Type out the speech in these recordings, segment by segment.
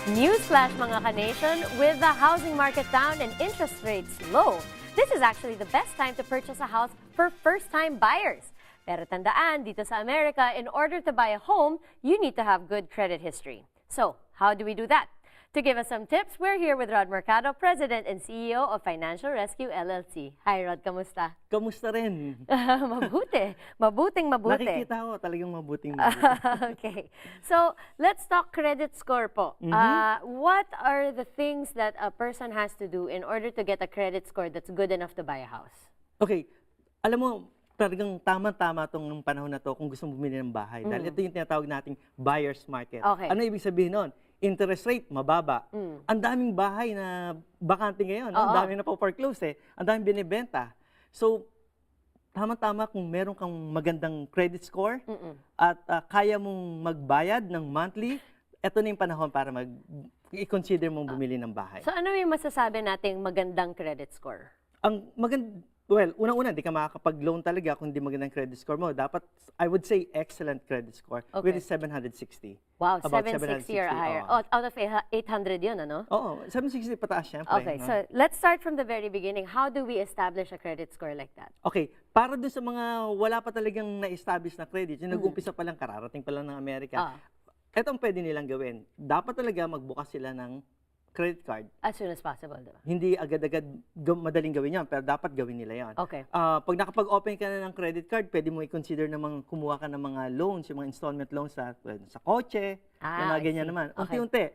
Newsflash mga ka-nation, with the housing market down and interest rates low, this is actually the best time to purchase a house for first-time buyers. Pero tandaan, dito sa Amerika, in order to buy a home, you need to have good credit history. So, how do we do that? To give us some tips, we're here with Rod Mercado, President and CEO of Financial Rescue LLC. Hi Rod, kamusta? Kamusta rin? Mabuti. Mabuting mabuti. Nakikita ko talagang mabuting mabuti. Okay. So, let's talk credit score po. What are the things that a person has to do in order to get a credit score that's good enough to buy a house? Okay, alam mo, talagang tama-tama itong panahon na to kung gusto mo bumili ng bahay. Dahil ito yung tinatawag nating buyer's market. Okay. Ano ibig sabihin nun? Interest rate, mababa. Ang daming bahay na bakante ngayon. Ang daming na-foreclose eh. Ang daming binibenta. So, tama-tama kung meron kang magandang credit score at kaya mong magbayad ng monthly, ito na yung panahon para i-consider mong bumili ng bahay. So, ano yung masasabi nating magandang credit score? Ang unang-una, di ka makakapag-loan talaga kung di magandang credit score mo. Dapat, I would say, excellent credit score, Okay. which is 760. Wow, About 760 or higher. oo. Out of 800 yun, ano? Oo, 760 pataas syempre. Okay, no? so let's start from the very beginning. How do we establish a credit score like that? Okay, para dun sa mga wala pa talagang na-establish na credit, yung nag-umpisa pa lang, kararating pa lang ng Amerika, ito ang pwede nilang gawin. Dapat talaga magbukas sila ng credit card. As soon as possible, diba? Hindi agad-agad madaling gawin yan, pero dapat gawin nila yan. Okay. Pag nakapag-open ka na ng credit card, pwede mo i-consider namang kumuha ka ng mga loans, yung mga installment loans sa kotse, yung mga I ganyan see. naman. Okay. Unti-unti.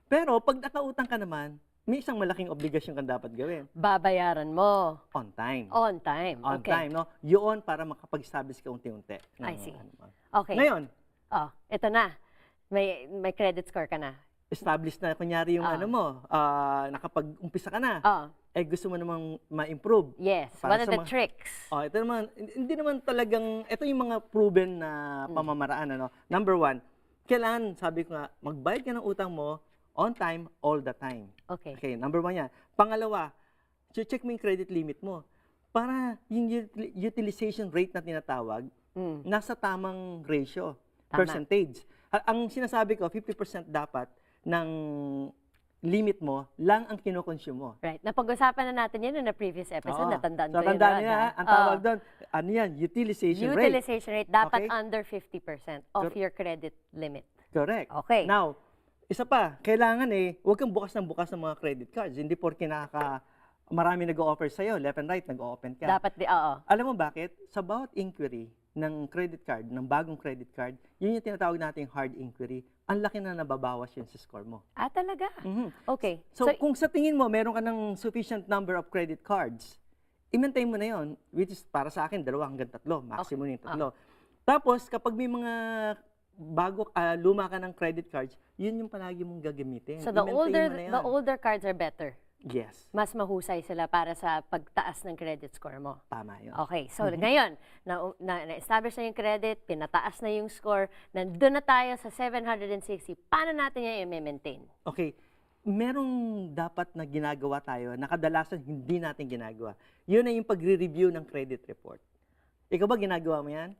Pero pag nakautang ka naman, may isang malaking obligasyon kang dapat gawin. Babayaran mo. On time. On time. On Okay. time, no? Yun para makapag-establish ka unti-unti. I see. Ano. Okay. Ngayon, Oh, ito na. May credit score ka na. established na kunyari yung ano mo, nakapag-umpisa ka na. Gusto mo namang ma-improve. Yes. Para One of sa the mga- tricks. Ito naman, hindi naman talagang, ito yung mga proven na pamamaraan. Ano? Number one, kailangan, sabi ko nga, magbayad ka ng utang mo on time, all the time. Okay. Okay, number one yan. Pangalawa, check mo yung credit limit mo. Para yung utilization rate na tinatawag, nasa tamang ratio, Tama. percentage. Ang sinasabi ko, 50% dapat ng limit mo lang ang kinoconsume mo. Right. Napag-usapan na natin yan in a previous episode. Oo. Natandaan ko So, yun. tandaan Rod, niya, ha? ang tawag doon, ano yan, utilization rate. Utilization rate dapat Okay. under 50% of your credit limit. Correct. Okay. Now, isa pa, kailangan huwag kang bukas ng credit cards. Hindi porke marami nag-o-offer sa'yo, left and right, nag-o-open ka. Dapat oo. Alam mo bakit? Sa bawat inquiry ng credit card, ng bagong credit card, yun yung tinatawag nating hard inquiry, ang laki na nababawas yun sa score mo. Ah, talaga? Okay. So, kung sa tingin mo, meron ka ng sufficient number of credit cards, i-maintain mo na yun, which is para sa akin, 2 hanggang 3, maximum yung 3. Tapos, kapag may mga luma ka ng credit cards, yun yung palagi mong gagamitin. So the I-maintain mo na the yan. older cards are better. Yes, Mas mahusay sila para sa pagtaas ng credit score mo. tama yun. Okay, so ngayon, na-establish na yung credit, pinataas na yung score, nandun na tayo sa 760. Paano natin yan i-maintain? Okay, merong dapat na ginagawa tayo na kadalasan hindi natin ginagawa. Yun ay yung pagre-review ng credit report. Ikaw ba ginagawa mo yan?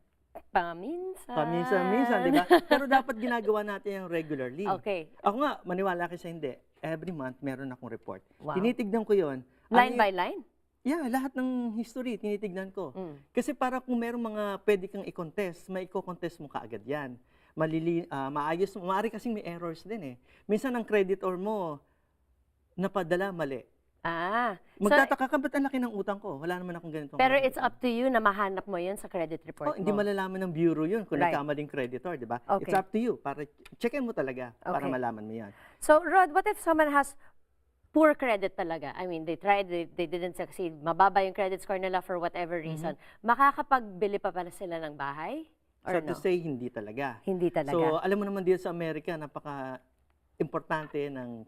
Paminsan. Paminsan-minsan, di ba? Pero dapat ginagawa natin yung regularly. Okay. Ako nga, maniwala ka sa hindi. Every month, meron akong report. Wow. Tinitignan ko yun. Line by line? Yeah, lahat ng history, tinitignan ko. Kasi para kung merong mga pwede kang i-contest, may i-contest mo kaagad yan. Maayos, maaari kasing may errors din eh. Minsan ang creditor mo, napadala mali. So, Magtataka ka, ba't ang laki ng utang ko? Wala naman akong ganito. pero it's up to you na mahanap mo yun sa credit report Hindi mo. malalaman ng bureau yun kung Right. nagkamaling creditor, di ba? Okay. It's up to you. Para checkin mo talaga para Okay. malaman mo yan. So, Rod, what if someone has poor credit talaga? I mean, they tried, they didn't succeed. Mababa yung credit score nila for whatever reason. Makakapagbili pa pala sila ng bahay? Or So no? to say, hindi talaga. Hindi talaga. So, alam mo naman dito sa Amerika, napaka-importante ng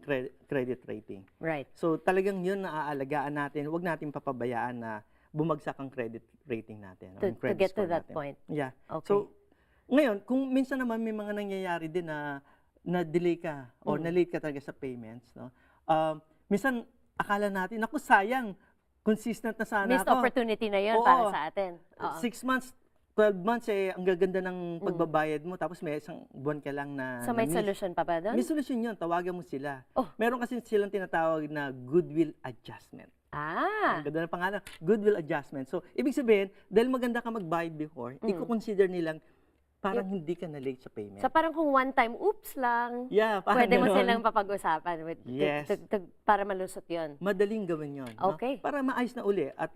credit rating. Right. So, talagang yun na aalagaan natin. Huwag natin papabayaan na bumagsak ang credit rating natin. To ang credit get to score that natin. point. Yeah. Okay. So, ngayon, kung minsan naman may mga nangyayari din na na-delay ka or na-late ka talaga sa payments, no? Minsan, akala natin, naku, sayang, consistent na sana Missed ako. opportunity na yun Oo. para sa atin. Oo. 6 months, 12 months ang gaganda ng pagbabayad mo tapos may isang buwan ka lang na So may na-miss. solution pa ba doon? May solusyon yun, tawagan mo sila. Oh. Meron kasi silang tinatawag na goodwill adjustment. Ah, Ang ganda ng pangalan, goodwill adjustment. So, ibig sabihin, dahil maganda ka magbayad before, i-consider nilang parang hindi ka na late sa payment. so parang kung one time, oops lang, Yeah, parang pwede mo ganon. silang papag-usapan with, Yes. para malusot yun. Madaling gawin yon. Okay. Para maayos na uli. At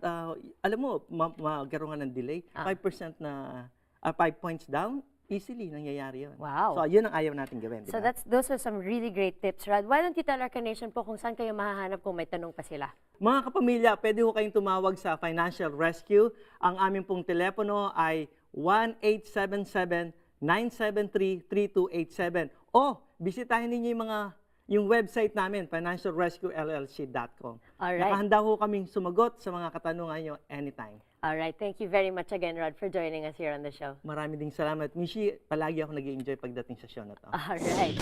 alam mo, magkaroon nga ng delay, 5% na, 5 points down, easily nangyayari yun. Wow. So, yun ang ayaw natin gawin. So diba? those are some really great tips, Rod. Why don't you tell our Nation po kung saan kayo mahahanap kung may tanong pa sila? Mga kapamilya, pwede ho kayong tumawag sa Financial Rescue. Ang aming pong telepono ay 1-877-973-3287. O, bisitahin ninyo yung website namin, financialrescuellc.com. Alright. Nakahanda ho kaming sumagot sa mga katanungan nyo anytime. All right, thank you very much again, Rod, for joining us here on the show. Marami ding salamat. Mishi, palagi ako nag-enjoy pagdating sa show na to. All right.